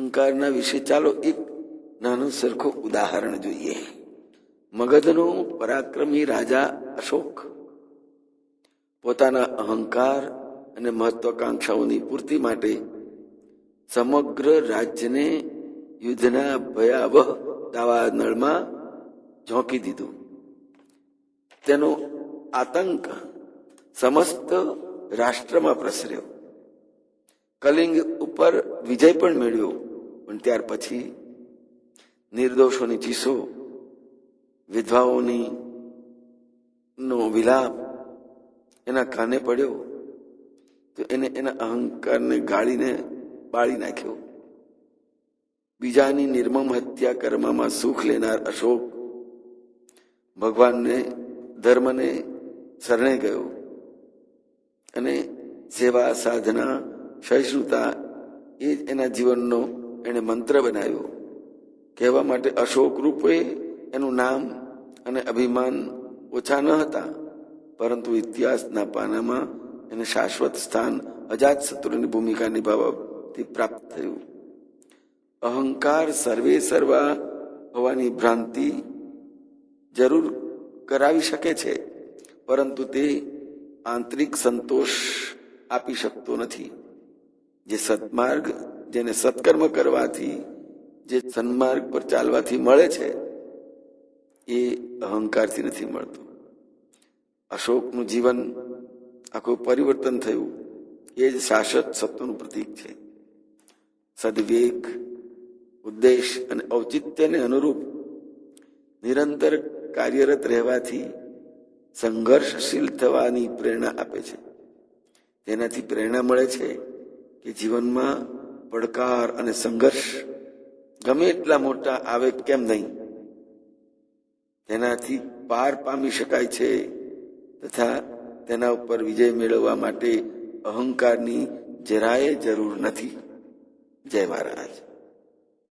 અહંકારના વિશે ચાલો એક નાનું સરખું ઉદાહરણ જોઈએ. મગધનો પરાક્રમી રાજા અશોક પોતાના અહંકાર અને મહત્વાકાંક્ષાઓની પૂર્તિ માટે સમગ્ર રાજ્યને યુદ્ધના ભયાવહ દાવાનળમાં ઝોંકી દીધું. તેનો આતંક સમસ્ત રાષ્ટ્રમાં પ્રસર્યો. કલિંગ ઉપર વિજય પણ મેળવ્યો, પણ ત્યાર પછી નિર્દોષોની ચીસો, વિધવાઓની નો વિલાપ એના કાને પડ્યો તો એને એના અહંકારને ગાળીને બાળી નાખ્યો. બીજાની નિર્મમ હત્યા કરવામાં સુખ લેનાર અશોક ભગવાનને ધર્મને શરણે ગયો અને સેવા, સાધના, સહિષ્ણુતા એ જ એના જીવનનો એને મંત્ર બનાવ્યો. કહેવા માટે અશોક રૂપે એનું નામ અને અભિમાન ઓછા ન હતા, પરંતુ ઇતિહાસના પાનામાં એને શાશ્વત સ્થાન અજાત શત્રુની ભૂમિકા નિભાવવાથી પ્રાપ્ત થયું. અહંકાર સર્વે સર્વા હોવાની ભ્રાંતિ જરૂર કરાવી શકે છે, પરંતુ તે આંતરિક સંતોષ આપી શકતો નથી. જે સત્માર્ગ, જેને સત્કર્મ કરવાથી, જે સન્માર્ગ પર ચાલવાથી મળે છે, એ અહંકારથી નથી મળતું. અશોકનું જીવન આખું પરિવર્તન થયું, એ જ શાશ્વત સત્વનું પ્રતીક છે. સદવિવેક, ઉદ્દેશ અને ઔચિત્યને અનુરૂપ નિરંતર કાર્યરત રહેવાથી સંઘર્ષશીલ થવાની પ્રેરણા આપે છે. તેનાથી પ્રેરણા મળે છે કે જીવનમાં પડકાર અને સંઘર્ષ ગમે એટલા મોટા આવે કેમ નહીં, તેનાથી પાર પામી શકાય છે તથા તેના ઉપર વિજય મેળવવા માટે અહંકારની જરાય જરૂર નથી. જય મહારાજ.